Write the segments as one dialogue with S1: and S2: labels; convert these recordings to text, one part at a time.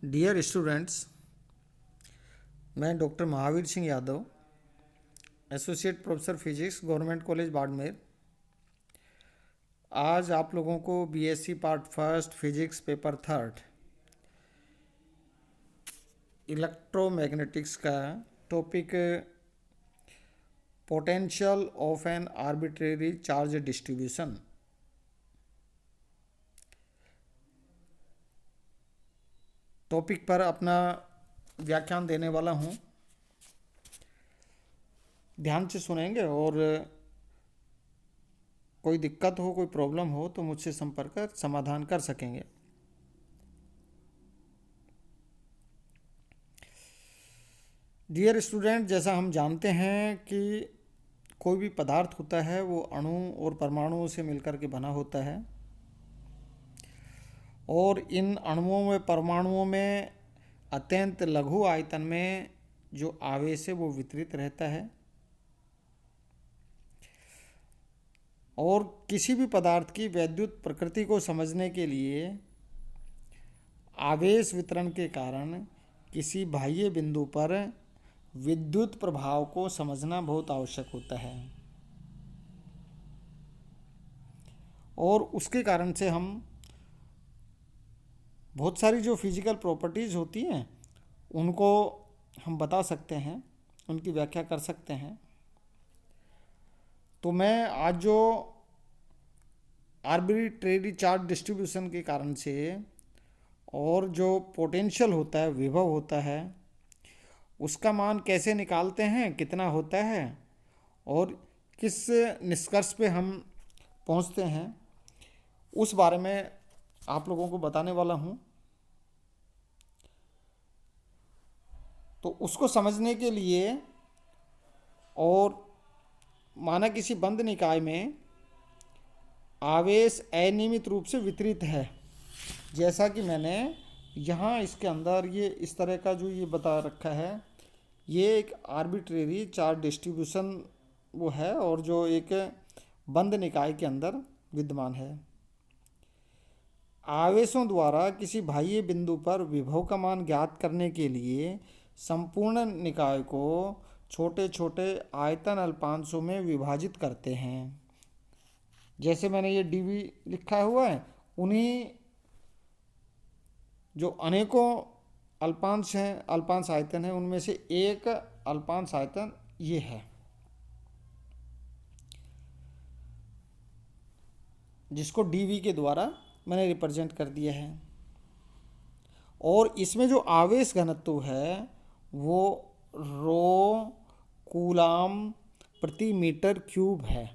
S1: Dear students, मैं doctor Mahavir Singh Yadav, associate professor physics, government college Barmer. आज आप लोगों को BSc part first physics paper third electromagnetics का topic potential of an arbitrary charge distribution topic पर अपना व्याख्यान देने वाला हूँ। ध्यान से सुनेंगे और कोई दिक्कत हो, कोई प्रॉब्लम हो तो मुझसे संपर्क कर समाधान कर सकेंगे। डियर स्टूडेंट, जैसा हम जानते हैं कि कोई भी पदार्थ होता है वो अणु और परमाणुओं से मिलकर के बना होता है और इन अणुओं में परमाणुओं में अत्यंत लघु आयतन में जो आवेश है वो वितरित रहता है और किसी भी पदार्थ की वैद्युत प्रकृति को समझने के लिए आवेश वितरण के कारण किसी बाह्य बिंदु पर विद्युत प्रभाव को समझना बहुत आवश्यक होता है और उसके कारण से हम बहुत सारी जो फिजिकल प्रॉपर्टीज़ होती हैं उनको हम बता सकते हैं, उनकी व्याख्या कर सकते हैं। तो मैं आज जो आर्बिट्रेरी चार्ज डिस्ट्रीब्यूशन के कारण से और जो पोटेंशियल होता है, विभव होता है, उसका मान कैसे निकालते हैं, कितना होता है और किस निष्कर्ष पे हम पहुंचते हैं, उस बारे में आप लोगों को बताने वाला हूं। तो उसको समझने के लिए और माना किसी बंद निकाय में आवेश अनियमित रूप से वितरित है, जैसा कि मैंने यहाँ इसके अंदर ये इस तरह का जो ये बता रखा है, ये एक आर्बिट्रेरी चार्ज डिस्ट्रीब्यूशन वो है और जो एक बंद निकाय के अंदर विद्यमान है। आवेशों द्वारा किसी बाह्य बिंदु पर विभव का मान ज्ञात करने के लिए संपूर्ण निकाय को छोटे छोटे आयतन अल्पांशों में विभाजित करते हैं। जैसे मैंने ये डीवी लिखा हुआ है, उन्हीं जो अनेकों अल्पांश हैं, अल्पांश आयतन है, उनमें से एक अल्पांश आयतन ये है, जिसको डीवी के द्वारा मैंने रिप्रेजेंट कर दिया है। और इसमें जो आवेश घनत्व है वो रो कूलाम प्रति मीटर क्यूब है।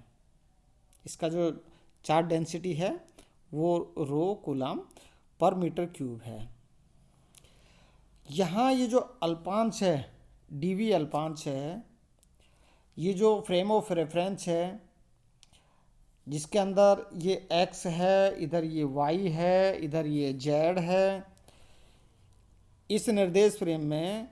S1: इसका जो चार्ज डेंसिटी है वो रो कूलाम पर मीटर क्यूब है। यहाँ ये जो अल्पांश है, डीवी अल्पांश है, ये जो फ्रेम ऑफ रेफरेंस है जिसके अंदर ये एक्स है, इधर ये वाई है, इधर ये जेड है, इस निर्देश फ्रेम में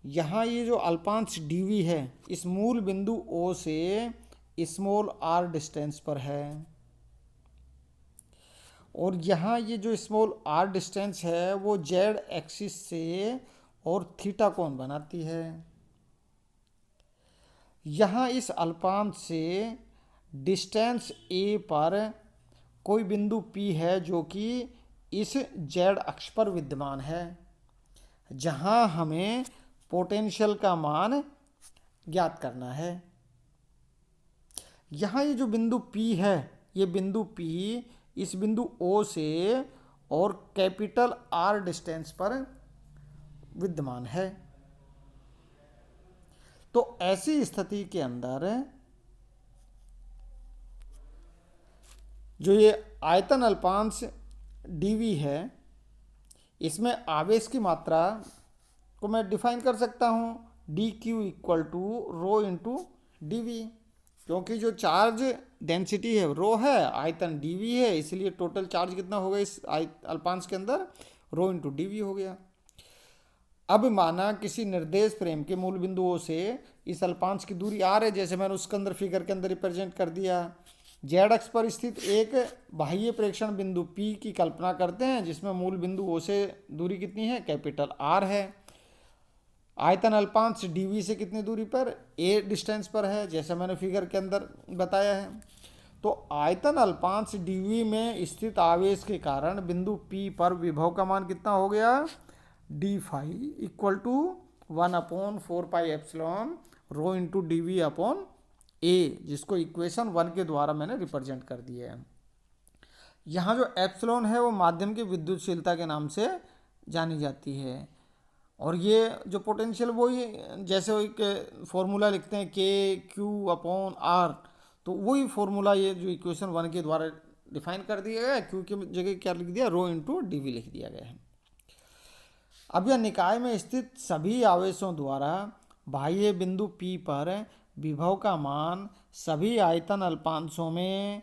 S1: यहाँ ये जो अल्पांश डीवी है इस मूल बिंदु ओ से स्मॉल आर डिस्टेंस पर है और यहाँ ये जो स्मॉल आर डिस्टेंस है वो जेड एक्सिस से और थीटा कोण बनाती है। यहाँ इस अल्पांश से डिस्टेंस ए पर कोई बिंदु पी है जो कि इस जेड अक्ष पर विद्यमान है, जहाँ हमें पोटेंशियल का मान ज्ञात करना है। यहाँ ये जो बिंदु P है, ये बिंदु P इस बिंदु O से और कैपिटल R डिस्टेंस पर विद्यमान है। तो ऐसी स्थिति के अंदर जो ये आयतन अल्पांश dV है, इसमें आवेश की मात्रा को मैं डिफाइन कर सकता हूँ dq equal to rho into D, क्योंकि जो चार्ज डेंसिटी है रो है, आयतन dv है, इसलिए टोटल चार्ज कितना होगा इस अल्पांश के अंदर, रो इंटू डी हो गया। अब माना किसी निर्देश फ्रेम के मूल बिंदुओं से इस अल्पांश की दूरी r है, जैसे मैंने उसके अंदर फिगर के अंदर रिप्रेजेंट कर दिया, जेड अक्ष पर स्थित एक बाह्य प्रेक्षण बिंदु P की कल्पना करते हैं जिसमें मूल बिंदु O से दूरी कितनी है, कैपिटल R है। आयतन अल्पांश dv से कितनी दूरी पर, a डिस्टेंस पर है, जैसा मैंने फिगर के अंदर बताया है। तो आयतन अल्पांश dv में स्थित आवेश के कारण बिंदु P पर विभव का मान कितना हो गया, d phi equal to 1/4π ρ into dv upon a, जिसको इक्वेशन 1 के द्वारा मैंने रिप्रेजेंट कर दिया है। यहाँ जो एप्सिलॉन है वो माध्यम की विद्युतशीलता के नाम से जानी जाती है, और ये जो पोटेंशियल वही जैसे एक फॉर्मूला लिखते हैं के क्यू अपॉन आर, तो वही फॉर्मूला ये जो इक्वेशन 1 के द्वारा डिफाइन कर दिया गया है। क्यू की जगह क्या लिख दिया, रो इंटू डीवी लिख दिया गया है। अब यह निकाय में स्थित सभी आवेशों द्वारा बाह्य बिंदु P पर विभव का मान सभी आयतन अल्पांशों में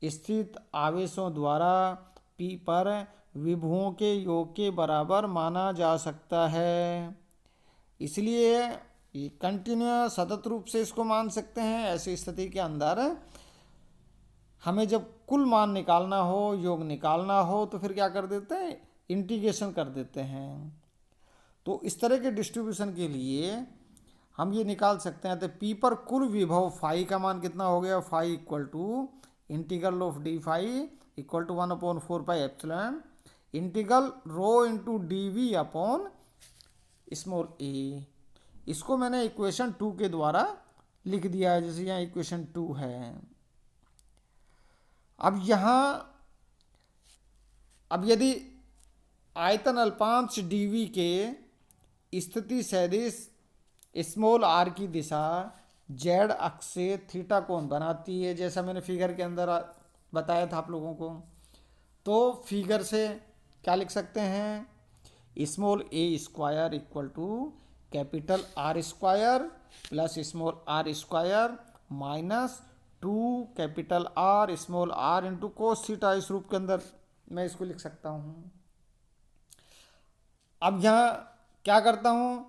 S1: स्थित आवेशों द्वारा P पर विभवों के योग के बराबर माना जा सकता है। इसलिए कंटिन्यूअस सतत रूप से इसको मान सकते हैं। ऐसी स्थिति के अंदर हमें जब कुल मान निकालना हो, योग निकालना हो, तो फिर क्या कर देते हैं, इंटीग्रेशन कर देते हैं। तो इस तरह के डिस्ट्रीब्यूशन के लिए हम ये निकाल सकते हैं। तो P पर कुल विभव फाई का मान कितना हो गया, phi equal to integral of D phi equal to 1/4π integral rho into D V upon small A. इसको मैंने इक्वेशन 2 के द्वारा लिख दिया है, जैसे यहाँ इक्वेशन 2 है। अब यदि आयतन अल्पांश dv के स्थिति सदिश स्मॉल r की दिशा z अक्ष से थीटा कोण बनाती है, जैसा मैंने फिगर के अंदर बताया था आप लोगों को, तो फिगर से क्या लिख सकते हैं, small a square equal to capital R square plus small r square minus 2 capital R small r into cos theta. इस रूप के अंदर मैं इसको लिख सकता हूँ। अब यहाँ क्या करता हूँ,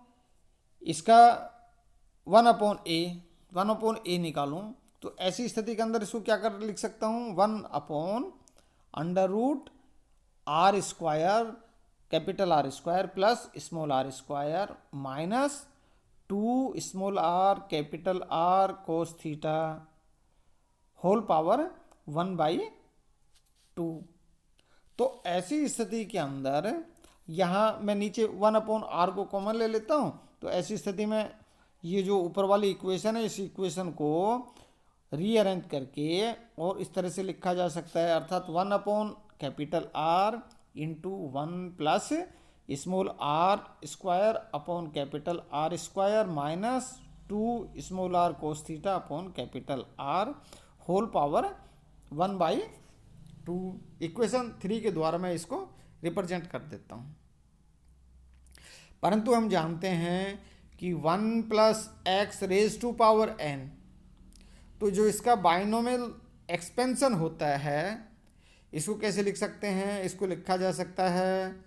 S1: इसका 1/a निकालूं, तो ऐसी स्थिति के अंदर इसको क्या कर लिख सकता हूँ, 1/√r square capital R square plus small r square minus 2 small r capital R cos theta whole power 1/2। तो ऐसी स्थिति के अंदर यहाँ मैं नीचे 1/r को कॉमन ले लेता हूँ। तो ऐसी स्थिति में ये जो ऊपर वाली इक्वेशन है, इस इक्वेशन को रीअरेंज करके और इस तरह से लिखा जा सकता है, अर्थात 1/R into 1 plus small r square upon capital R square minus 2 small r cos theta upon capital R whole power 1/2। Equation 3 के द्वारा मैं इसको रिप्रेजेंट कर देता हूँ। परंतु हम जानते हैं कि 1 plus x raise to power n, तो जो इसका बाइनोमियल एक्सपेंशन होता है, इसको कैसे लिख सकते हैं, इसको लिखा जा सकता है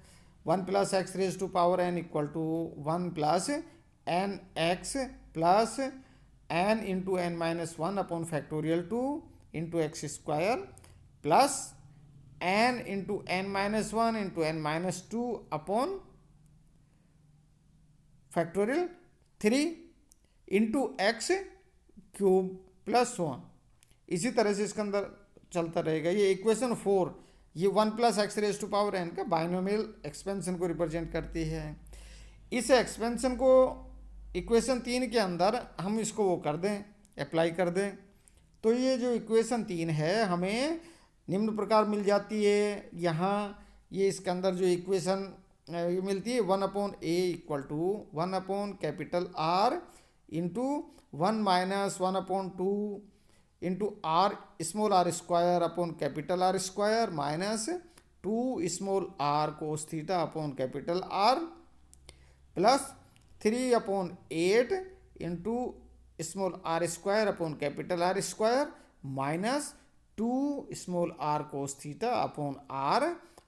S1: 1 plus x raise to power n equal to 1 plus n x plus n into n minus 1 upon factorial 2 into x square plus n into n minus 1 into n minus 2 upon factorial 3 into x cube plus 1। इसी तरह से इसके अंदर चलता रहेगा। ये equation 4 ये 1 plus x raise to power n का बाइनोमियल एक्सपेंशन को रिप्रेजेंट करती है। इस एक्सपेंशन को इक्वेशन 3 के अंदर हम इसको वो कर दें, अप्लाई कर दें, तो ये जो इक्वेशन 3 है हमें निम्न प्रकार मिल जाती है। यहाँ ये इसके अंदर जो इक्वेशन ये मिलती है 1/a equal to 1 capital R into 1 minus 1/2 into R small r square upon capital R square minus 2 small r cos theta upon capital R plus 3/8 into small r square upon capital R square minus 2 small r cos theta upon R,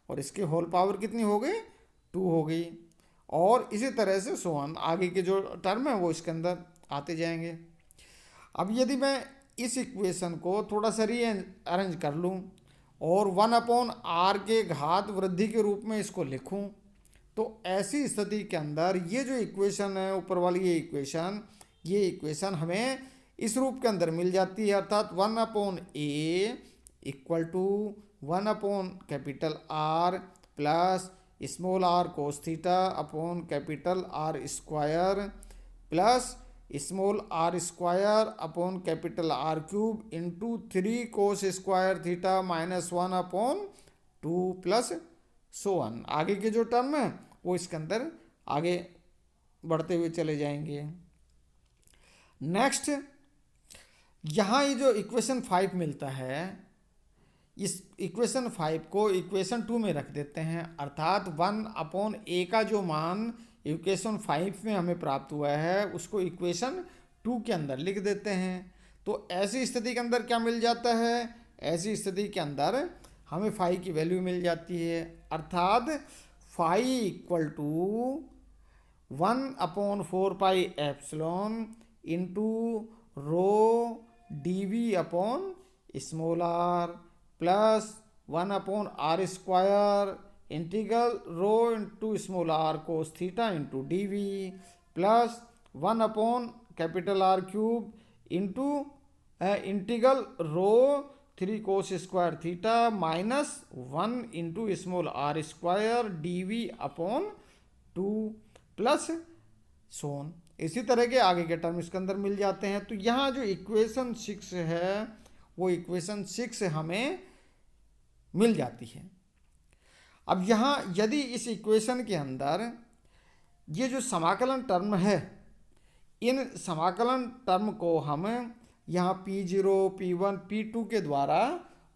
S1: और इसके whole power कितनी हो गई, 2 हो गई। और इसी तरह से आगे के जो टर्म है वो इसके अंदर आते जाएंगे। अब यदि मैं इस इक्वेशन को थोड़ा सा रीअरेंज कर लूँ और 1/r के घात वृद्धि के रूप में इसको लिखूँ, तो ऐसी स्थिति के अंदर ये जो इक्वेशन है ऊपर वाली ये इक्वेशन हमें इस रूप के अंदर मिल जाती है, अर्थात 1/a equal to 1/R plus small r cos theta upon capital R square plus small r square upon capital R cube into 3 cos square theta minus 1/2 plus so on. आगे के जो टर्म है वो इसके अंदर आगे बढ़ते हुए चले जाएंगे। नेक्स्ट, यहाँ ये जो इक्वेशन 5 मिलता है, इस इक्वेशन 5 को इक्वेशन 2 में रख देते हैं, अर्थात 1/a का जो मान इक्वेशन 5 में हमें प्राप्त हुआ है उसको इक्वेशन 2 के अंदर लिख देते हैं। तो ऐसी स्थिति के अंदर क्या मिल जाता है, ऐसी स्थिति के अंदर हमें फाई की वैल्यू मिल जाती है, अर्थात phi equal to 1/4 pi epsilon into rho D upon small r plus 1/r square integral rho into small r cos theta into D plus 1/कैपिटल R cube into integral rho 3 cos square theta minus 1 into small r square D upon 2 plus सोन। इसी तरह के आगे के term इसके अंदर मिल जाते हैं। तो यहाँ जो इक्वेशन 6 है वो इक्वेशन 6 हमें मिल जाती है। अब यहाँ यदि इस इक्वेशन के अंदर ये जो समाकलन टर्म है, इन समाकलन टर्म को हम यहाँ P0, P1, P2 के द्वारा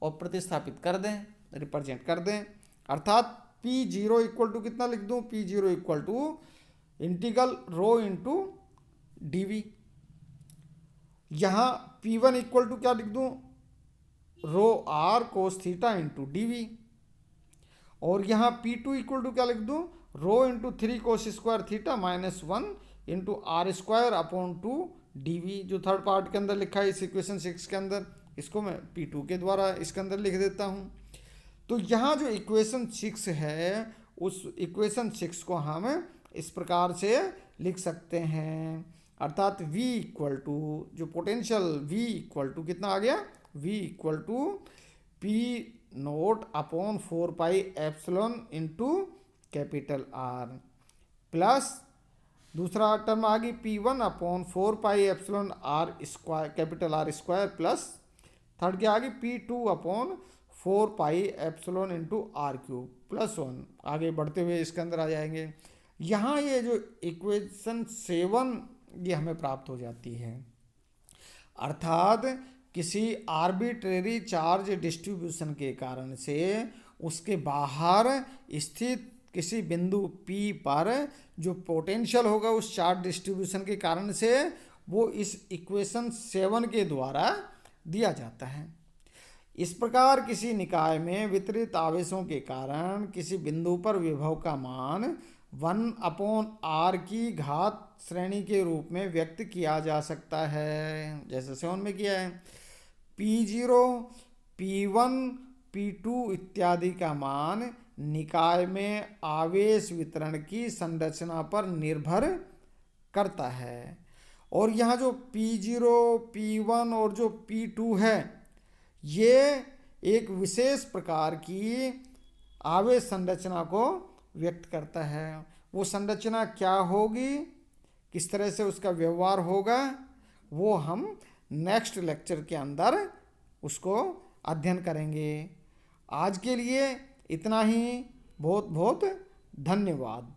S1: और प्रतिस्थापित कर दें, रिप्रेजेंट कर दें, अर्थात P0 इक्वल टू कितना लिख दूँ, P0 equal to integral rho into D. यहाँ P1 इक्वल टू क्या लिख दूँ, rho R cos theta into D, और यहाँ P2 इक्वल टू क्या लिख दूँ, rho into 3 cos square theta minus 1 into R square upon 2 D, जो थर्ड पार्ट के अंदर लिखा है इस इक्वेशन 6 के अंदर, इसको मैं P2 के द्वारा इसके अंदर लिख देता हूँ। तो यहाँ जो इक्वेशन 6 है उस इक्वेशन 6 को हम इस प्रकार से लिख सकते हैं, अर्थात V इक्वल टू जो पोटेंशियल V इक्वल टू कितना आ गया, V equal to P0 upon 4 pi epsilon into capital R plus दूसरा टर्म आ गई P1 upon 4 pi epsilon R square capital R square plus third क्या आ गई P2 upon 4 pi epsilon into R cube plus 1। आगे बढ़ते हुए इसके अंदर आ जाएंगे। यहाँ ये जो इक्वेशन 7 ये हमें प्राप्त हो जाती है, अर्थात किसी आर्बिट्रेरी चार्ज डिस्ट्रीब्यूशन के कारण से उसके बाहर स्थित किसी बिंदु P पर जो पोटेंशियल होगा उस चार्ज डिस्ट्रीब्यूशन के कारण से वो इस इक्वेशन 7 के द्वारा दिया जाता है। इस प्रकार किसी निकाय में वितरित आवेशों के कारण किसी बिंदु पर विभव का मान 1/r की घात श्रेणी के रूप में व्यक्त किया जा सकता है, जैसे 7 में किया है। P0, P1, P2 इत्यादि का मान निकाय में आवेश वितरण की संरचना पर निर्भर करता है, और यहाँ जो P0, P1 और जो P2 है ये एक विशेष प्रकार की आवेश संरचना को व्यक्त करता है। वो संरचना क्या होगी, किस तरह से उसका व्यवहार होगा, वो हम नेक्स्ट लेक्चर के अंदर उसको अध्ययन करेंगे। आज के लिए इतना ही। बहुत बहुत धन्यवाद।